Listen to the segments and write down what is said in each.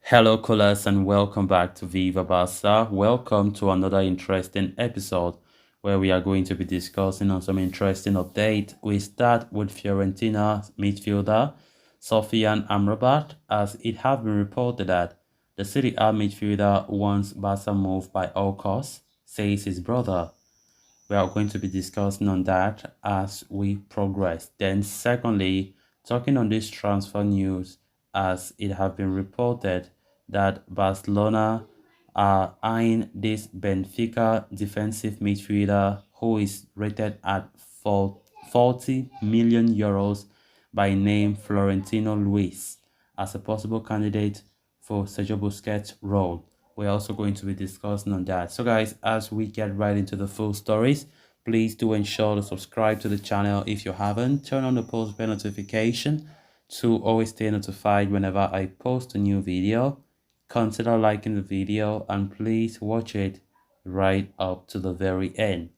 Hello, callers, and welcome back to Viva Barca. Welcome to another interesting episode where we are going to be discussing on some interesting update. We start with Fiorentina midfielder Sofian Amrabat, as it has been reported that the Serie A midfielder wants Barca move by all costs, says his brother. We are going to be discussing on that as we progress. Then, secondly, talking on this transfer news, as it have been reported that Barcelona are eyeing this Benfica defensive midfielder who is rated at 40 million euros by name Florentino Luis as a possible candidate for Sergio Busquets' role. We're also going to be discussing on that. So guys, as we get right into the full stories, please do ensure to subscribe to the channel if you haven't. Turn on the post bell notification to always stay notified whenever I post a new video. Consider liking the video and please watch it right up to the very end.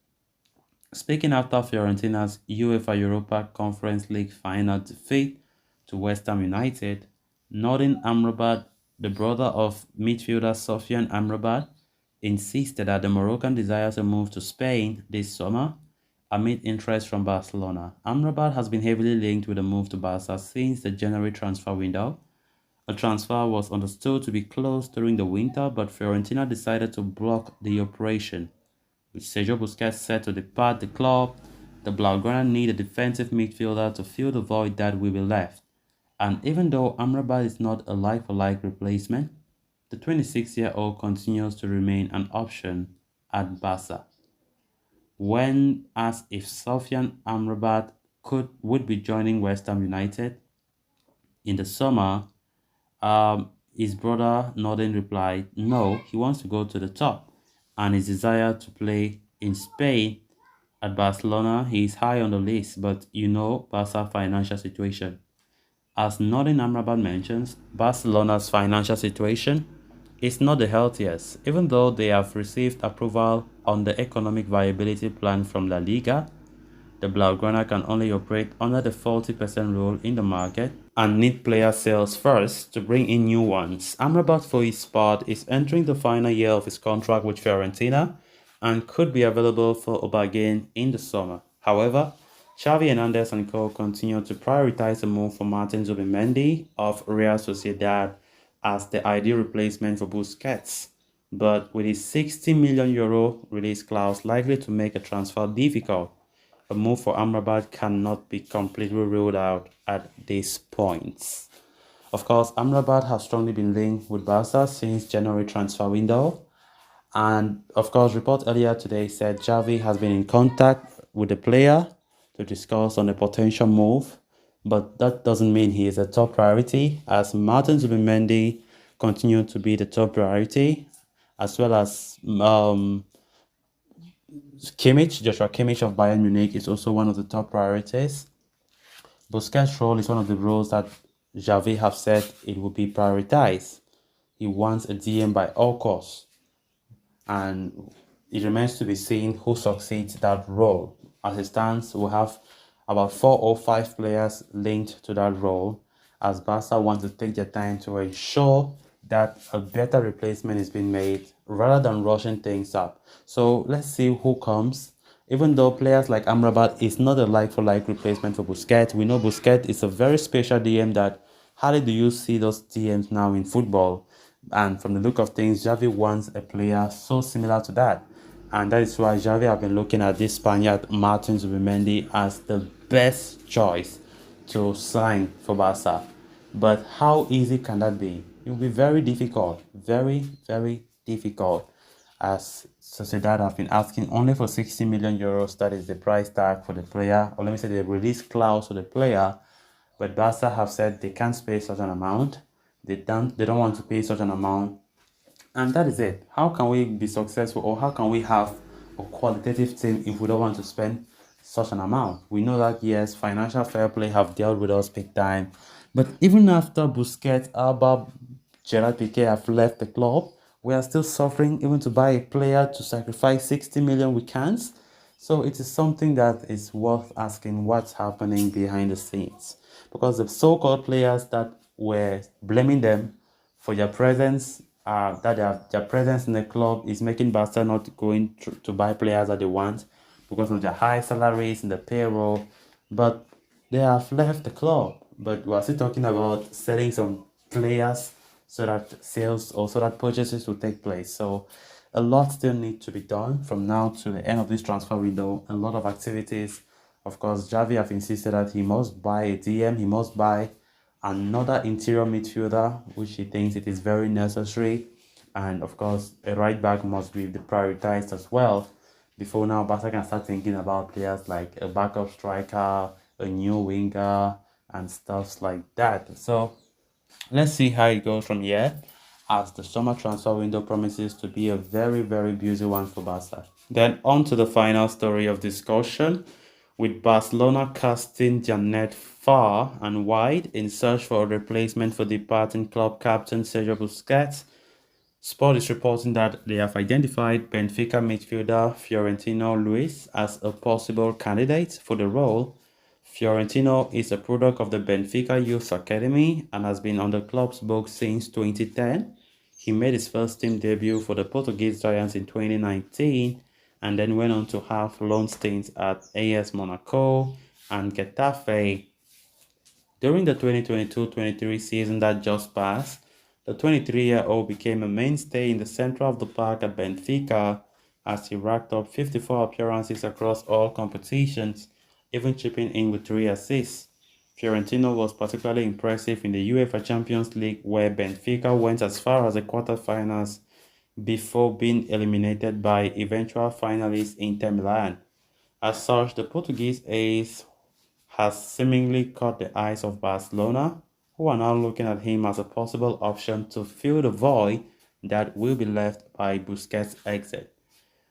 Speaking after Fiorentina's UEFA Europa Conference League final defeat to West Ham United, Nordin Amrabat, the brother of midfielder Sofian Amrabat, insisted that the Moroccan desires a move to Spain this summer amid interest from Barcelona. Amrabat has been heavily linked with a move to Barca since the January transfer window. A transfer was understood to be closed during the winter, but Fiorentina decided to block the operation. With Sergio Busquets set to depart the club, the Blaugrana need a defensive midfielder to fill the void that will be left. And even though Amrabat is not a like-for-like replacement, the 26-year-old continues to remain an option at Barca. When asked if Sofian Amrabat would be joining West Ham United in the summer, his brother Norden replied, no, he wants to go to the top, and his desire to play in Spain at Barcelona, he is high on the list, but you know Barca's financial situation. As Norden Amrabat mentions, Barcelona's financial situation is not the healthiest, even though they have received approval on the economic viability plan from La Liga. The Blaugrana can only operate under the 40% rule in the market and need player sales first to bring in new ones. Amrabat, for his part, is entering the final year of his contract with Fiorentina and could be available for a bargain in the summer. However, Xavi Hernandez and co continue to prioritize the move for Martin Zubimendi of Real Sociedad as the ideal replacement for Busquets, but with his 60 million euro release clause likely to make a transfer difficult, a move for Amrabat cannot be completely ruled out at this point. Of course, Amrabat has strongly been linked with Barca since January transfer window. And of course, report earlier today said Xavi has been in contact with the player to discuss on a potential move. But that doesn't mean he is a top priority, as Martin Zubimendi continued to be the top priority, as well as Joshua Kimmich of Bayern Munich is also one of the top priorities. Busquets' role is one of the roles that Xavi have said it will be prioritized. He wants a DM by all costs, and it remains to be seen who succeeds that role. As it stands, we have about 4 or 5 players linked to that role, as Barca wants to take their time to ensure that a better replacement is being made rather than rushing things up. So let's see who comes. Even though players like Amrabat is not a like-for-like replacement for Busquets, we know Busquets is a very special DM that hardly do you see those DMs now in football. And from the look of things, Xavi wants a player so similar to that. And that is why Xavi have been looking at this Spaniard Martin Zubimendi as the best choice to sign for Barca. But how easy can that be? It will be very difficult, very, very difficult, as Sociedad have been asking only for 60 million euros. That is the price tag for the player, or let me say the release clause for the player. But Barca have said they can't pay such an amount. They don't want to pay such an amount. And that is it. How can we be successful, or how can we have a qualitative team if we don't want to spend such an amount? We know that, yes, financial fair play have dealt with us big time. But even after Busquets, Alba, Gerard Piqué have left the club, we are still suffering even to buy a player to sacrifice 60 million we can't. So it is something that is worth asking what's happening behind the scenes. Because the so-called players that were blaming them for their presence. Their presence in the club is making Barca not going to buy players that they want because of their high salaries and the payroll. But they have left the club. But we're still talking about selling some players so that sales or so that purchases will take place. So a lot still need to be done from now to the end of this transfer window. A lot of activities. Of course, Xavi have insisted that he must buy a DM. He must buy another interior midfielder, which he thinks it is very necessary. And of course, a right back must be prioritized as well. Before now, Barca can start thinking about players like a backup striker, a new winger, and stuff like that. So let's see how it goes from here, as the summer transfer window promises to be a very, very busy one for Barca. Then on to the final story of discussion, with Barcelona casting their net far and wide in search for a replacement for departing club captain Sergio Busquets. Sport is reporting that they have identified Benfica midfielder Fiorentino Luis as a possible candidate for the role. Fiorentino is a product of the Benfica Youth Academy and has been on the club's books since 2010. He made his first team debut for the Portuguese Giants in 2019 and then went on to have loan stints at AS Monaco and Getafe. During the 2022-23 season that just passed, the 23-year-old became a mainstay in the center of the park at Benfica as he racked up 54 appearances across all competitions, even chipping in with 3 assists. Fiorentino was particularly impressive in the UEFA Champions League, where Benfica went as far as the quarterfinals before being eliminated by eventual finalist Inter Milan. As such, the Portuguese ace has seemingly caught the eyes of Barcelona, who are now looking at him as a possible option to fill the void that will be left by Busquets' exit.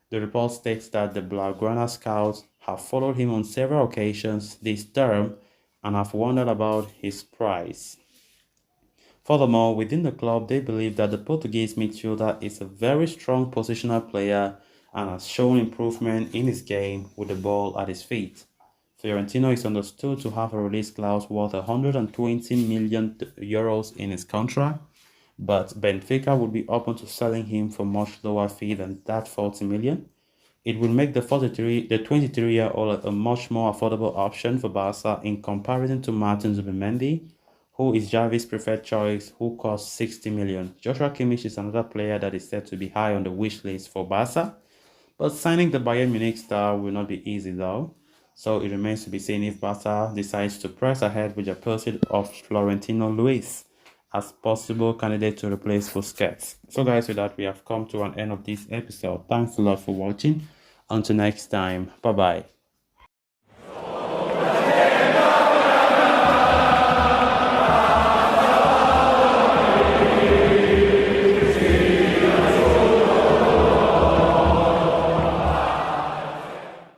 The report states that the Blaugrana scouts have followed him on several occasions this term and have wondered about his price. Furthermore, within the club, they believe that the Portuguese midfielder is a very strong positional player and has shown improvement in his game with the ball at his feet. Fiorentino is understood to have a release clause worth 120 million euros in his contract, but Benfica would be open to selling him for much lower fee than that 40 million. It will make the 23-year-old a much more affordable option for Barca in comparison to Martin Zubimendi, who is Xavi's preferred choice, who costs 60 million. Joshua Kimmich is another player that is said to be high on the wish list for Barca, but signing the Bayern Munich star will not be easy though. So it remains to be seen if Barca decides to press ahead with the pursuit of Florentino Luis as possible candidate to replace Busquets. So guys, with that, we have come to an end of this episode. Thanks a lot for watching. Until next time, bye bye.